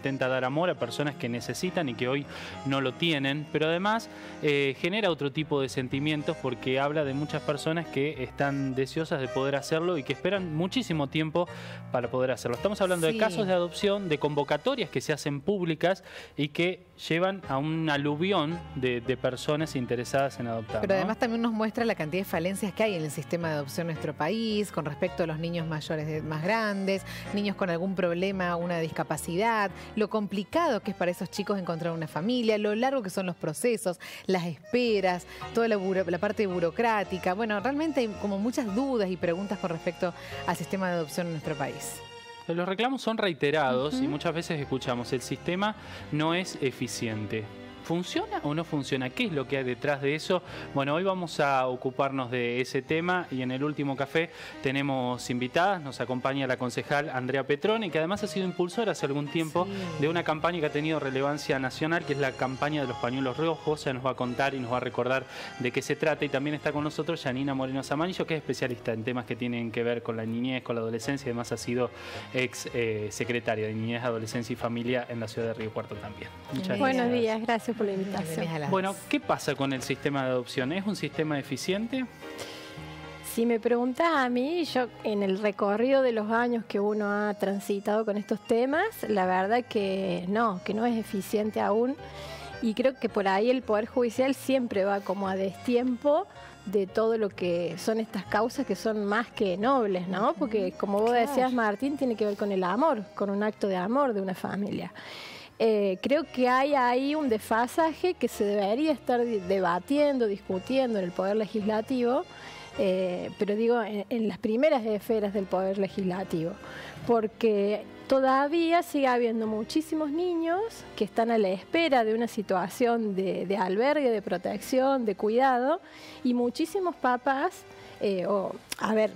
intenta dar amor a personas que necesitan y que hoy no lo tienen, pero además genera otro tipo de sentimientos porque habla de muchas personas que están deseosas de poder hacerlo y que esperan muchísimo tiempo para poder hacerlo. Estamos hablando de casos de adopción, de convocatorias que se hacen públicas y que llevan a un aluvión de personas interesadas en adoptar. Pero además también nos muestra la cantidad de falencias que hay en el sistema de adopción en nuestro país con respecto a los niños mayores, más grandes, niños con algún problema, una discapacidad, lo complicado que es para esos chicos encontrar una familia, lo largo que son los procesos, las esperas, toda la parte burocrática. Bueno, realmente hay como muchas dudas y preguntas con respecto al sistema de adopción en nuestro país. Los reclamos son reiterados y muchas veces escuchamos, el sistema no es eficiente. ¿Funciona o no funciona? ¿Qué es lo que hay detrás de eso? Bueno, hoy vamos a ocuparnos de ese tema y en el último café tenemos invitadas. Nos acompaña la concejal Andrea Petroni, que además ha sido impulsora hace algún tiempo de una campaña que ha tenido relevancia nacional, que es la campaña de los pañuelos rojos. Ella nos va a contar y nos va a recordar de qué se trata. Y también está con nosotros Yanina Moreno Zamanillo, que es especialista en temas que tienen que ver con la niñez, con la adolescencia. Además ha sido ex secretaria de Niñez, Adolescencia y Familia en la ciudad de Río Cuarto también. Muchas gracias. Buenos días, gracias por la invitación. Bueno, ¿qué pasa con el sistema de adopción? ¿Es un sistema eficiente? Si me preguntás a mí, yo en el recorrido de los años que uno ha transitado con estos temas, la verdad que no es eficiente aún. Y creo que por ahí el Poder Judicial siempre va como a destiempo de todo lo que son estas causas que son más que nobles, ¿no? Porque como vos decías, Martín, tiene que ver con el amor, con un acto de amor de una familia. Creo que hay ahí un desfasaje que se debería estar debatiendo, discutiendo en el Poder Legislativo, pero digo, en las primeras esferas del Poder Legislativo, porque todavía sigue habiendo muchísimos niños que están a la espera de una situación de albergue, de protección, de cuidado, y muchísimos papás,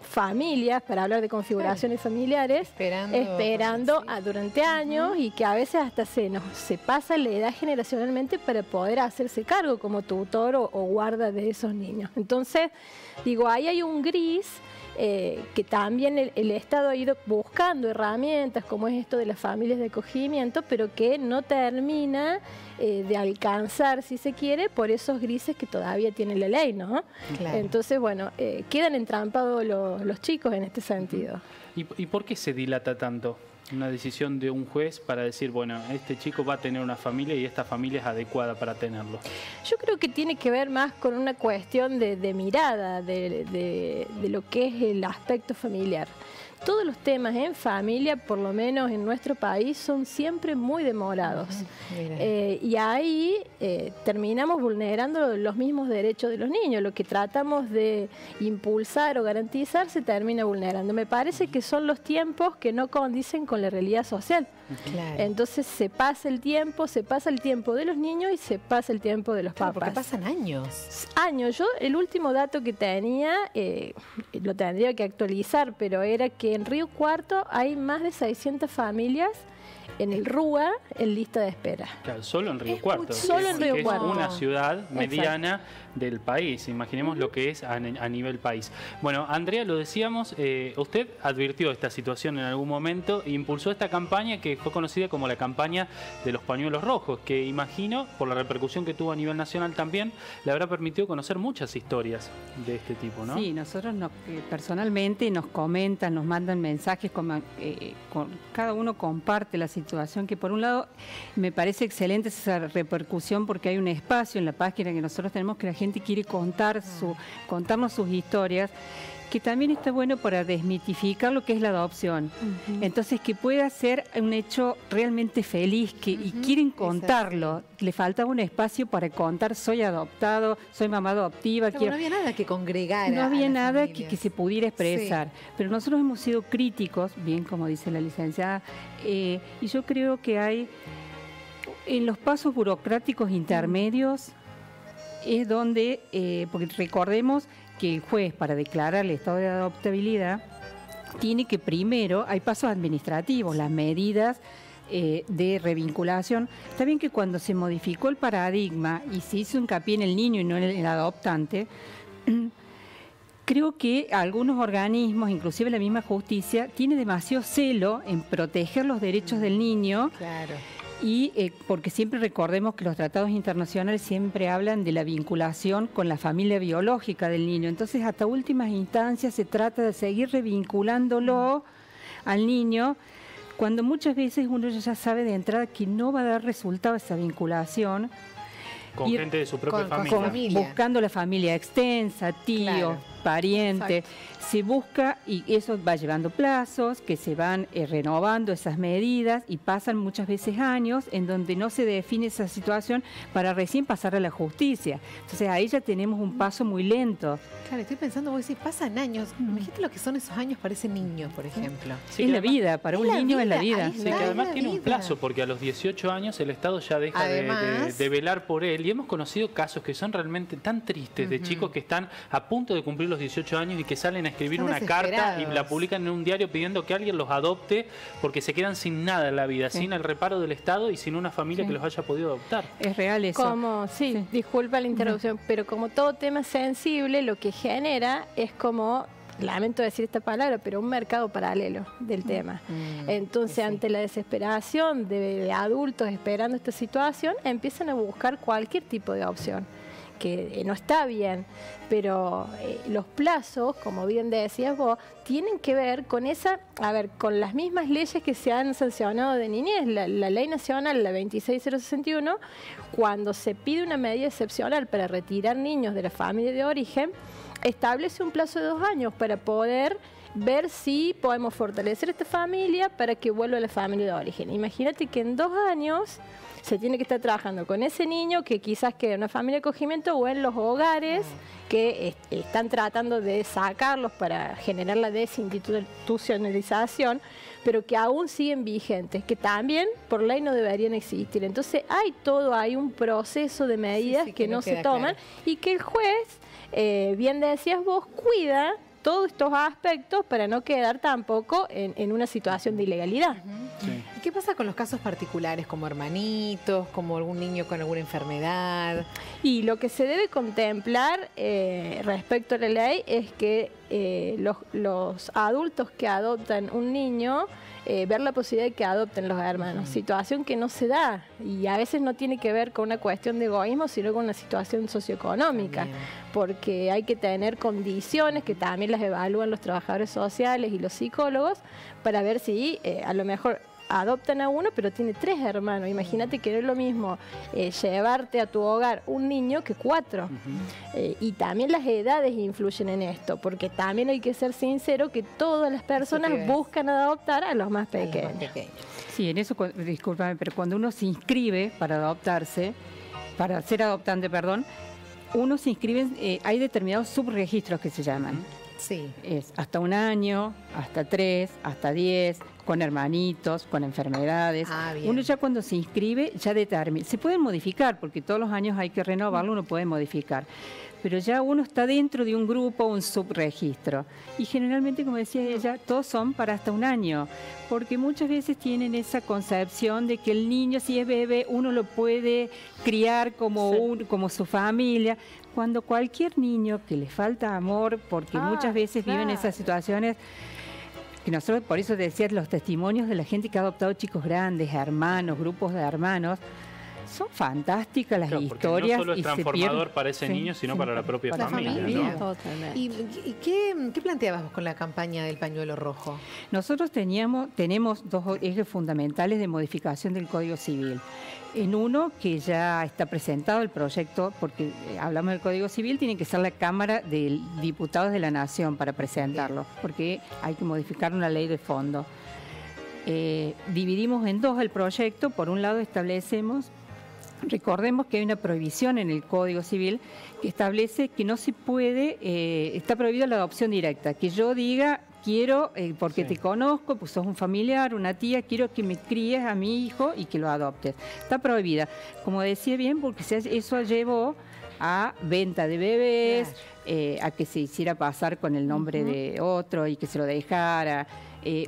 familias, para hablar de configuraciones familiares, esperando durante años y que a veces hasta se pasa la edad generacionalmente para poder hacerse cargo como tutor o guarda de esos niños. Entonces, digo, ahí hay un gris que también el Estado ha ido buscando herramientas como es esto de las familias de acogimiento, pero que no termina de alcanzar, si se quiere, por esos grises que todavía tiene la ley, ¿no? Claro. Entonces, bueno, quedan entrampados los chicos en este sentido. ¿Y por qué se dilata tanto una decisión de un juez para decir, bueno, este chico va a tener una familia y esta familia es adecuada para tenerlo? Yo creo que tiene que ver más con una cuestión de mirada, de lo que es el aspecto familiar. Todos los temas en familia, por lo menos en nuestro país, son siempre muy demorados. Y ahí terminamos vulnerando los mismos derechos de los niños. Lo que tratamos de impulsar o garantizar se termina vulnerando. Me parece que son los tiempos que no condicen con la realidad social. Claro. Entonces se pasa el tiempo de los niños y se pasa el tiempo de los papás. Porque pasan años. Yo el último dato que tenía, lo tendría que actualizar, pero era que en Río Cuarto hay más de 600 familias en el RUA en lista de espera. Claro, solo en Río Cuarto. Solo en Río Cuarto. Es una ciudad mediana del país. Imaginemos lo que es a nivel país. Bueno, Andrea, lo decíamos, usted advirtió esta situación en algún momento e impulsó esta campaña que fue conocida como la campaña de los pañuelos rojos, que imagino, por la repercusión que tuvo a nivel nacional también, le habrá permitido conocer muchas historias de este tipo, ¿no? Sí, nosotros personalmente nos comentan, nos mandan mensajes, cada uno comparte la situación, que por un lado me parece excelente esa repercusión porque hay un espacio en la página que nosotros tenemos que la gente quiere contarnos sus historias, que también está bueno para desmitificar lo que es la adopción. Entonces, que pueda ser un hecho realmente feliz y quieren contarlo. Le faltaba un espacio para contar, soy adoptado, soy mamá adoptiva. No había nada que congregara. No había nada que se pudiera expresar. Pero nosotros hemos sido críticos, bien como dice la licenciada, y yo creo que hay, en los pasos burocráticos intermedios, es donde, porque recordemos que el juez, para declarar el estado de adoptabilidad, tiene que primero, hay pasos administrativos, las medidas de revinculación. Está bien que cuando se modificó el paradigma y se hizo hincapié en el niño y no en el adoptante, creo que algunos organismos, inclusive la misma justicia, tiene demasiado celo en proteger los derechos del niño. Claro. Y porque siempre recordemos que los tratados internacionales siempre hablan de la vinculación con la familia biológica del niño. Entonces, hasta últimas instancias se trata de seguir revinculándolo al niño, cuando muchas veces uno ya sabe de entrada que no va a dar resultado esa vinculación. Con gente de su propia familia. Buscando la familia extensa, tíos, parientes. Se busca, y eso va llevando plazos, que se van renovando esas medidas, y pasan muchas veces años en donde no se define esa situación para recién pasar a la justicia. Entonces ahí ya tenemos un paso muy lento. Claro, estoy pensando, vos decís, pasan años. Imagínate lo que son esos años para ese niño, por ejemplo. Sí, es la vida, para un niño es la vida. Sí, que además tiene un plazo, porque a los 18 años el Estado ya deja de velar por él. Y hemos conocido casos que son realmente tan tristes, de chicos que están a punto de cumplir los 18 años y que salen a escribir una carta y la publican en un diario pidiendo que alguien los adopte, porque se quedan sin nada en la vida, sin el reparo del Estado y sin una familia que los haya podido adoptar. Es real eso. Como, disculpa la interrupción, pero como todo tema sensible, lo que genera es como, lamento decir esta palabra, pero un mercado paralelo del tema. Entonces, ante la desesperación de adultos esperando esta situación, empiezan a buscar cualquier tipo de opción, que no está bien, pero los plazos, como bien decías vos, tienen que ver con con las mismas leyes que se han sancionado de niñez. La ley nacional, la 26061, cuando se pide una medida excepcional para retirar niños de la familia de origen, establece un plazo de 2 años para poder ver si podemos fortalecer esta familia para que vuelva a la familia de origen. Imagínate que en 2 años se tiene que estar trabajando con ese niño que quizás quede en una familia de acogimiento o en los hogares que están tratando de sacarlos para generar la desinstitucionalización, pero que aún siguen vigentes, que también por ley no deberían existir. Entonces hay un proceso de medidas que no se toman y que el juez, bien decías vos, cuida todos estos aspectos para no quedar tampoco en una situación de ilegalidad. ¿Y qué pasa con los casos particulares, como hermanitos, como algún niño con alguna enfermedad? Y lo que se debe contemplar respecto a la ley es que los adultos que adoptan un niño, ver la posibilidad de que adopten los hermanos, situación que no se da, y a veces no tiene que ver con una cuestión de egoísmo, sino con una situación socioeconómica, porque hay que tener condiciones que también las evalúan los trabajadores sociales y los psicólogos para ver si a lo mejor adoptan a uno, pero tiene 3 hermanos. Imagínate que no es lo mismo llevarte a tu hogar un niño que 4. Y también las edades influyen en esto, porque también hay que ser sincero que todas las personas buscan adoptar a los más pequeños. Sí, en eso, discúlpame, pero cuando uno se inscribe para adoptarse, para ser adoptante, uno se inscribe, hay determinados subregistros que se llaman. Sí. Es hasta 1 año, hasta 3, hasta 10, con hermanitos, con enfermedades. Uno ya cuando se inscribe ya determina. Se pueden modificar, porque todos los años hay que renovarlo, uno puede modificar. Pero ya uno está dentro de un grupo, un subregistro. Y generalmente, como decía ella, todos son para hasta 1 año. Porque muchas veces tienen esa concepción de que el niño, si es bebé, uno lo puede criar como su familia. Cuando cualquier niño que le falta amor, porque muchas veces viven esas situaciones, que nosotros, por eso decía, los testimonios de la gente que ha adoptado chicos grandes, hermanos, grupos de hermanos, son fantásticas las historias. No solo es transformador para ese niño, sino para la propia familia. ¿No? Totalmente. ¿Y qué planteabas vos con la campaña del pañuelo rojo? Nosotros tenemos 2 ejes fundamentales de modificación del Código Civil. En uno, que ya está presentado el proyecto, porque hablamos del Código Civil, tiene que ser la Cámara de Diputados de la Nación para presentarlo, porque hay que modificar una ley de fondo. Dividimos en 2 el proyecto. Por un lado recordemos que hay una prohibición en el Código Civil que establece que no se puede, está prohibida la adopción directa, que yo diga, quiero, porque te conozco, pues sos un familiar, una tía, quiero que me críes a mi hijo y que lo adoptes. Está prohibida. Como decía bien, porque eso llevó a venta de bebés, a que se hiciera pasar con el nombre de otro y que se lo dejara.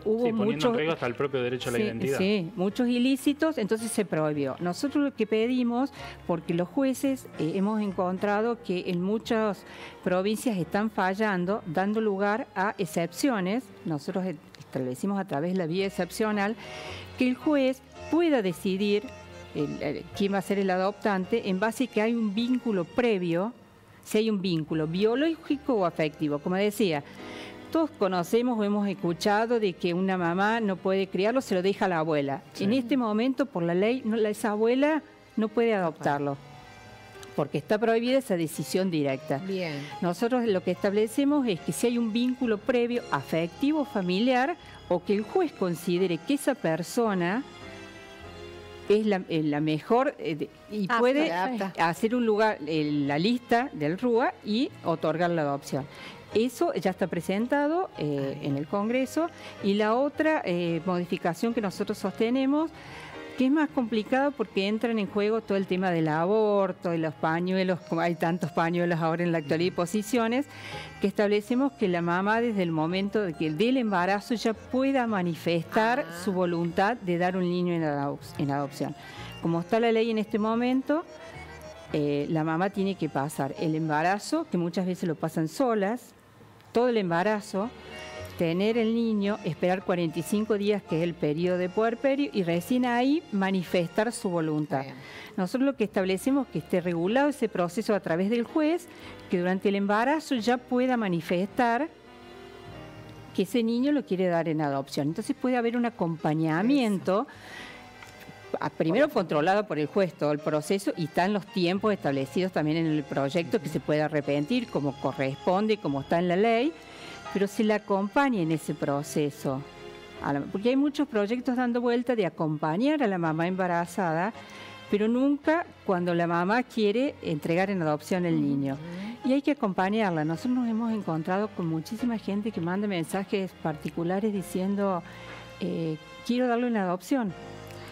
Hubo poniendo en riesgo hasta el propio derecho a la identidad. Sí, muchos ilícitos, entonces se prohibió. Nosotros lo que pedimos, porque los jueces hemos encontrado que en muchas provincias están fallando, dando lugar a excepciones. Nosotros establecimos a través de la vía excepcional que el juez pueda decidir quién va a ser el adoptante en base a que hay un vínculo previo, si hay un vínculo biológico o afectivo. Como decía, todos conocemos o hemos escuchado de que una mamá no puede criarlo, se lo deja a la abuela. Sí. En este momento, por la ley, esa abuela no puede adoptarlo, porque está prohibida esa decisión directa. Bien. Nosotros lo que establecemos es que si hay un vínculo previo, afectivo, familiar, o que el juez considere que esa persona es la mejor y puede hacer un lugar en la lista del RUA y otorgar la adopción. Eso ya está presentado en el Congreso. Y la otra modificación que nosotros sostenemos, que es más complicado porque entran en juego todo el tema del aborto, de los pañuelos, como hay tantos pañuelos ahora en la actualidad y posiciones, que establecemos que la mamá desde el momento del embarazo ya pueda manifestar su voluntad de dar un niño en adopción. Como está la ley en este momento, la mamá tiene que pasar el embarazo, que muchas veces lo pasan solas, todo el embarazo, tener el niño, esperar 45 días, que es el periodo de puerperio, y recién ahí manifestar su voluntad. Bien. Nosotros lo que establecemos es que esté regulado ese proceso a través del juez, que durante el embarazo ya pueda manifestar que ese niño lo quiere dar en adopción. Entonces puede haber un acompañamiento, primero controlado por el juez todo el proceso, y están los tiempos establecidos también en el proyecto, que se puede arrepentir como corresponde, como está en la ley, pero se la acompaña en ese proceso. Porque hay muchos proyectos dando vuelta de acompañar a la mamá embarazada, pero nunca cuando la mamá quiere entregar en adopción el niño. Y hay que acompañarla. Nosotros nos hemos encontrado con muchísima gente que manda mensajes particulares diciendo, quiero darle una adopción.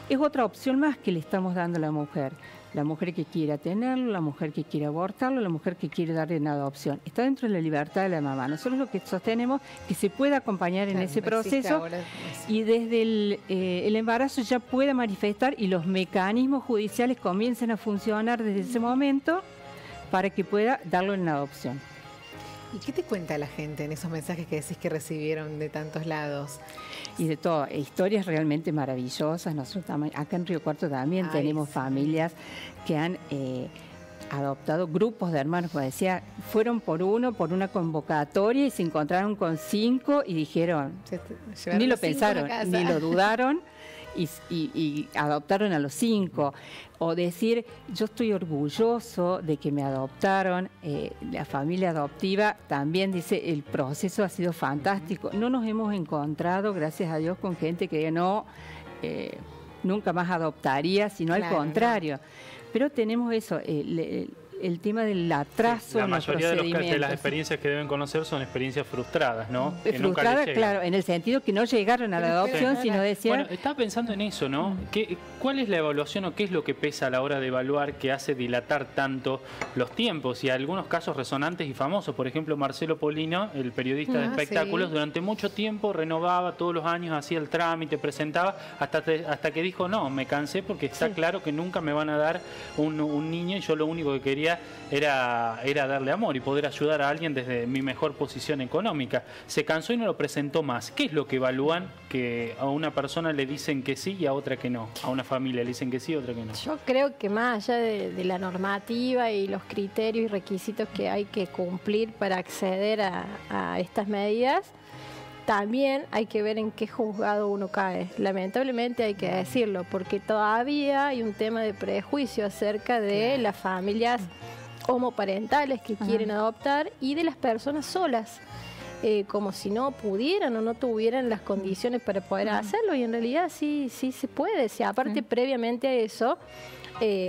Es otra opción más que le estamos dando a la mujer. La mujer que quiera tenerlo, la mujer que quiera abortarlo, la mujer que quiere darle en adopción. Está dentro de la libertad de la mamá. Nosotros lo que sostenemos es que se pueda acompañar en ese proceso y desde el embarazo ya pueda manifestar y los mecanismos judiciales comiencen a funcionar desde ese momento para que pueda darlo en adopción. ¿Y qué te cuenta la gente en esos mensajes que decís que recibieron de tantos lados? Y de todo, historias realmente maravillosas. Nosotros acá en Río Cuarto también tenemos familias que han adoptado grupos de hermanos, como decía, fueron por una convocatoria y se encontraron con 5 y dijeron, ni lo pensaron, ni lo dudaron. Y adoptaron a los 5, o decir, yo estoy orgulloso de que me adoptaron. La familia adoptiva también dice, el proceso ha sido fantástico. No nos hemos encontrado, gracias a Dios, con gente que no, nunca más adoptaría, sino al contrario. Pero tenemos eso, el tema del atraso en los procedimientos. La mayoría de las experiencias que deben conocer son experiencias frustradas, ¿no? Frustradas, claro, en el sentido que no llegaron a la adopción, sino decían... Bueno, estaba pensando en eso, ¿no? ¿Cuál es la evaluación o qué es lo que pesa a la hora de evaluar que hace dilatar tanto los tiempos? Y algunos casos resonantes y famosos, por ejemplo, Marcelo Polino, el periodista de espectáculos, durante mucho tiempo renovaba todos los años, hacía el trámite, presentaba, hasta que dijo, no, me cansé porque está claro que nunca me van a dar un niño y yo lo único que quería era darle amor y poder ayudar a alguien desde mi mejor posición económica. Se cansó y no lo presentó más. ¿Qué es lo que evalúan que a una persona le dicen que sí y a otra que no? A una familia le dicen que sí y a otra que no. Yo creo que más allá de la normativa y los criterios y requisitos que hay que cumplir para acceder a estas medidas, también hay que ver en qué juzgado uno cae. Lamentablemente hay que decirlo, porque todavía hay un tema de prejuicio acerca de las familias homoparentales que quieren adoptar y de las personas solas, como si no pudieran o no tuvieran las condiciones para poder hacerlo, y en realidad sí se puede. Si aparte previamente a eso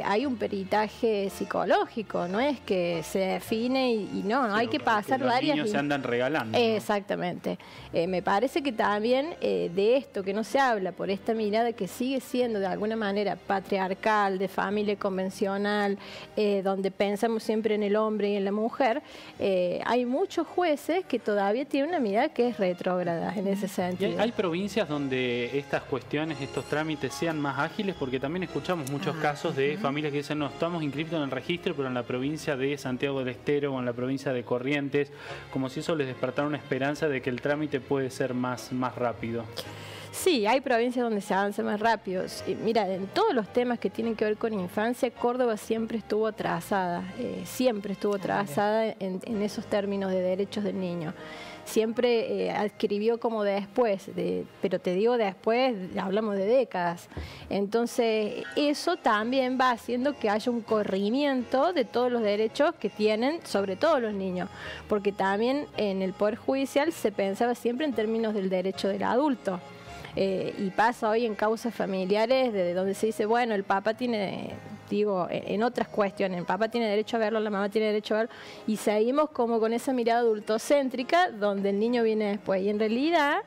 hay un peritaje psicológico, no es que se define y no, hay que pasar varias... Los niños se andan regalando, ¿no? Exactamente. Me parece que también de esto que no se habla por esta mirada que sigue siendo de alguna manera patriarcal, de familia convencional, donde pensamos siempre en el hombre y en la mujer, hay muchos jueces que todavía tienen una mirada que es retrógrada en ese sentido. ¿Hay provincias donde estas cuestiones, estos trámites sean más ágiles? Porque también escuchamos muchos casos de familias que dicen, no, estamos inscritos en el registro, pero en la provincia de Santiago del Estero o en la provincia de Corrientes, como si eso les despertara una esperanza de que el trámite puede ser más rápido. Sí, hay provincias donde se avanza más rápido. Mira, en todos los temas que tienen que ver con infancia, Córdoba siempre estuvo atrasada, en esos términos de derechos del niño. Siempre adquirió como después, pero te digo después, hablamos de décadas. Entonces, eso también va haciendo que haya un corrimiento de todos los derechos que tienen, sobre todo los niños, porque también en el Poder Judicial se pensaba siempre en términos del derecho del adulto. Y pasa hoy en causas familiares de donde se dice, bueno, el papá tiene, digo, en otras cuestiones, el papá tiene derecho a verlo, la mamá tiene derecho a verlo, y seguimos como con esa mirada adultocéntrica donde el niño viene después. Y en realidad,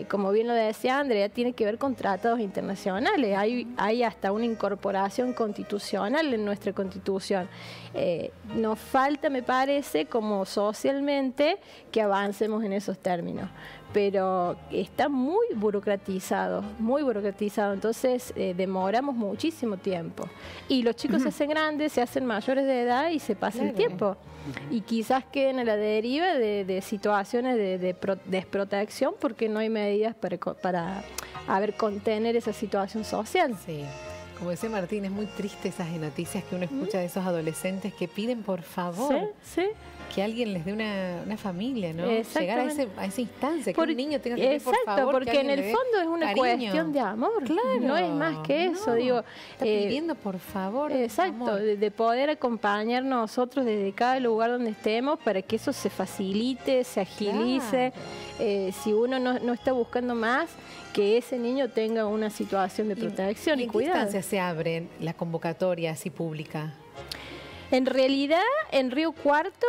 como bien lo decía Andrea, tiene que ver con tratados internacionales. Hay hasta una incorporación constitucional en nuestra Constitución. Nos falta, me parece, como socialmente, que avancemos en esos términos. Pero está muy burocratizado, entonces demoramos muchísimo tiempo. Y los chicos se hacen grandes, se hacen mayores de edad y se pasa el tiempo. Y quizás queden a la deriva de situaciones de desprotección porque no hay medidas para contener esa situación social. Sí. Como decía Martín, es muy triste esas noticias que uno escucha de esos adolescentes que piden por favor que alguien les dé una familia, ¿no? Llegar a esa instancia, que un niño tenga que pedir por favor. Exacto, porque en el fondo es una cuestión de amor. Claro, no es más que eso. Digo, está pidiendo por favor. Exacto, de poder acompañar nosotros desde cada lugar donde estemos para que eso se facilite, se agilice. Si uno no está buscando más, que ese niño tenga una situación de protección y cuidado. ¿En qué instancia se abren las convocatorias así públicas? En realidad, en Río Cuarto,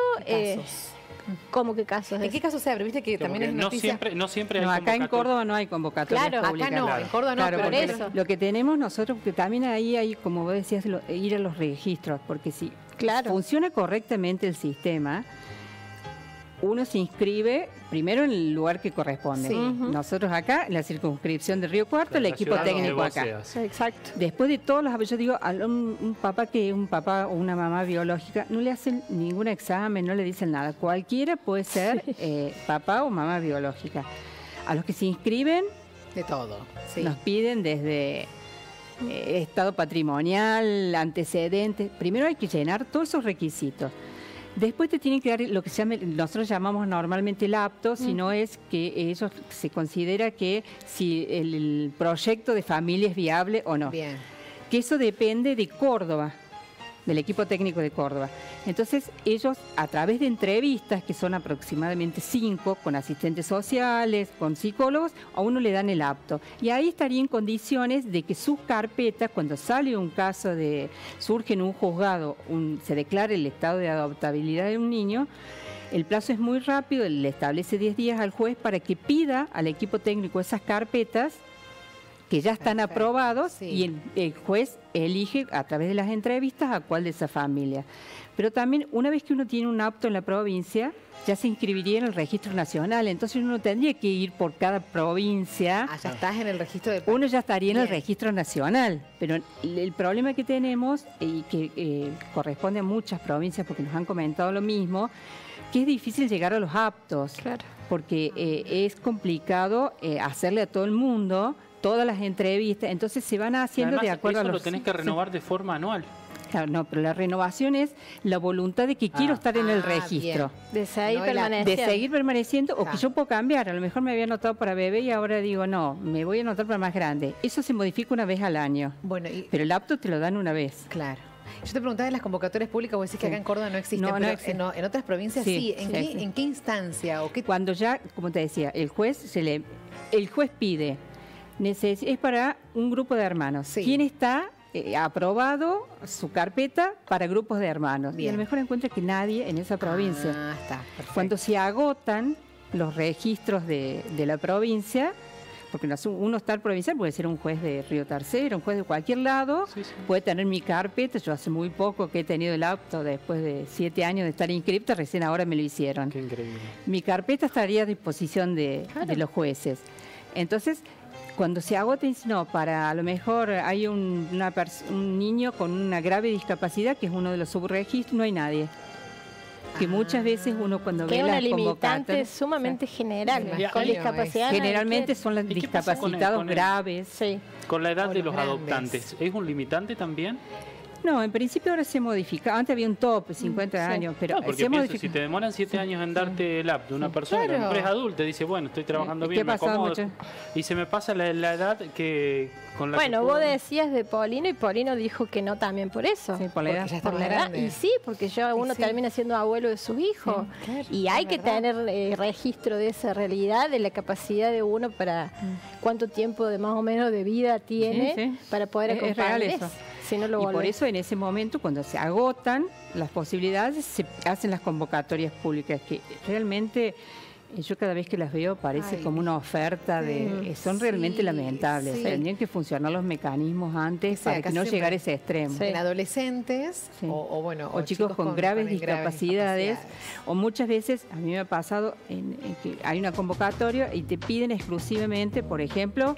¿cómo que casos? ¿En qué casos se abre? Viste que como también que es noticia. no siempre hay acá en Córdoba no hay convocatorias Claro, públicas. Acá no, en Córdoba no, Claro, pero por eso. Lo que tenemos nosotros, que también ahí hay, como vos decías, ir a los registros, porque si funciona correctamente el sistema, uno se inscribe primero en el lugar que corresponde. Sí. Nosotros acá, en la circunscripción de Río Cuarto, el equipo técnico acá. Exacto. Después de todos los, yo digo, a un papá o una mamá biológica, no le hacen ningún examen, no le dicen nada. Cualquiera puede ser papá o mamá biológica. A los que se inscriben, de todo. Sí. nos piden desde estado patrimonial, antecedentes. Primero hay que llenar todos esos requisitos. Después te tienen que dar lo que nosotros llamamos normalmente el apto, si no es que ellos se considera que si el proyecto de familia es viable o no. Bien. Que eso depende de Córdoba, del equipo técnico de Córdoba. Entonces ellos, a través de entrevistas, que son aproximadamente 5, con asistentes sociales, con psicólogos, a uno le dan el apto. Y ahí estaría en condiciones de que sus carpetas, cuando sale un caso surge en un juzgado, se declara el estado de adoptabilidad de un niño, el plazo es muy rápido, le establece 10 días al juez para que pida al equipo técnico esas carpetas que ya están aprobados y el juez elige a través de las entrevistas a cuál de esa familia. Pero también, una vez que uno tiene un apto en la provincia, ya se inscribiría en el registro nacional, entonces uno tendría que ir por cada provincia. Ya estás en el registro de... Uno ya estaría en el registro nacional, pero el problema que tenemos, y que corresponde a muchas provincias porque nos han comentado lo mismo, que es difícil llegar a los aptos, porque es complicado hacerle a todo el mundo todas las entrevistas, entonces se van haciendo además, de acuerdo a los... Eso lo tenés que renovar de forma anual. Claro, no, pero la renovación es la voluntad de que quiero estar en el registro. Bien. De seguir permaneciendo. De seguir permaneciendo, o que yo puedo cambiar. A lo mejor me había anotado para bebé y ahora digo, no, me voy a anotar para más grande. Eso se modifica una vez al año. Bueno, pero el apto te lo dan una vez. Claro. Yo te preguntaba de las convocatorias públicas, vos decís que acá en Córdoba no existen, pero existe. En otras provincias sí. ¿En qué instancia? O qué... Cuando ya, como te decía, el juez pide, es para un grupo de hermanos. ¿Quién está aprobado su carpeta para grupos de hermanos? Bien. Y a lo mejor encuentra que nadie en esa provincia. Está, perfecto. Cuando se agotan los registros de la provincia, porque uno está provincial, puede ser un juez de Río Tercero, un juez de cualquier lado, puede tener mi carpeta. Yo hace muy poco que he tenido el apto, después de 7 años de estar inscripta, recién ahora me lo hicieron. Qué increíble. Mi carpeta estaría a disposición de los jueces. Entonces, cuando se agota, no, a lo mejor hay un niño con una grave discapacidad, que es uno de los subregistros, no hay nadie. que muchas veces uno cuando que ve es una las limitante convocatorias, sumamente general, Me con imagino, discapacidad. generalmente son los ¿Y qué pasa con discapacitados el- graves. Sí. Con la edad O de los los grandes. adoptantes, ¿es un limitante también? No, en principio ahora se modifica. Antes había un tope, 50 sí. años, pero No, porque se pienso, modifica. si te demoran 7 años en darte el app de una persona, Claro. que a lo mejor es adulta, dice, bueno, estoy trabajando ¿Qué bien, me pasa, acomodo, mucho? y se me pasa la edad que con la que Bueno, puedo- vos decías de Polino y Polino dijo que no también por eso. Sí, por la edad. Porque ya está Por más la edad. grande. Y sí, porque ya uno sí. termina siendo abuelo de sus hijos. claro, Y hay es que verdad. tener registro de esa realidad, de la capacidad de uno para cuánto tiempo de más o menos de vida tiene Sí, sí. para poder Es real acompañar. eso. Si no lo Y por volvés. eso en ese momento, cuando se agotan las posibilidades, se hacen las convocatorias públicas, que realmente yo cada vez que las veo parece Ay. como una oferta de... Son realmente Sí, lamentables. sí. Tendrían que funcionar los mecanismos antes Sí, para acá que no siempre- llegar a ese extremo. Sí. En adolescentes Sí. o bueno, O chicos con graves discapacidades, discapacidades. o muchas veces, a mí me ha pasado en que hay una convocatoria y te piden exclusivamente, por ejemplo,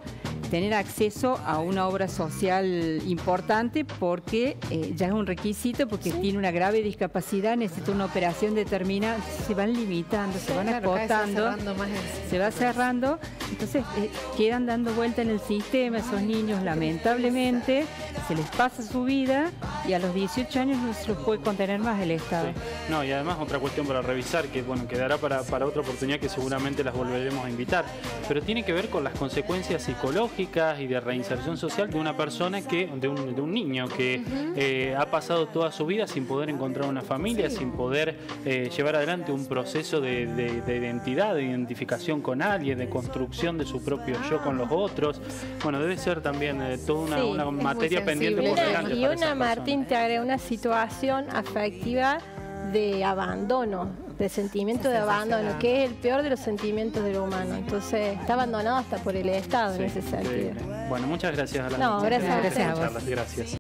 tener acceso a una obra social importante porque ya es un requisito, porque tiene una grave discapacidad, necesita una operación determinada, se van limitando, se van Claro, cada vez se va acotando, cerrando más el- se va cerrando, entonces quedan dando vuelta en el sistema, esos niños lamentablemente se les pasa su vida y a los 18 años no se los puede contener más el Estado. Sí. No, y además otra cuestión para revisar, que bueno, quedará para otra oportunidad que seguramente las volveremos a invitar, pero tiene que ver con las consecuencias psicológicas y de reinserción social de una persona de un niño que ha pasado toda su vida sin poder encontrar una familia, sin poder llevar adelante un proceso de identidad, de identificación con alguien, de construcción de su propio yo con los otros. Bueno, debe ser también toda Sí, una es muy materia pendiente por sensible. delante. Y para una, esas Martín, personas. te agrega una situación afectiva de abandono, de sentimiento de abandono, Sensacional. que es el peor de los sentimientos del humano. Entonces, está abandonado hasta por el Estado Sí, en ese sentido. increíble. Bueno, muchas gracias a las No, gracias a por ustedes. escucharlas. Gracias.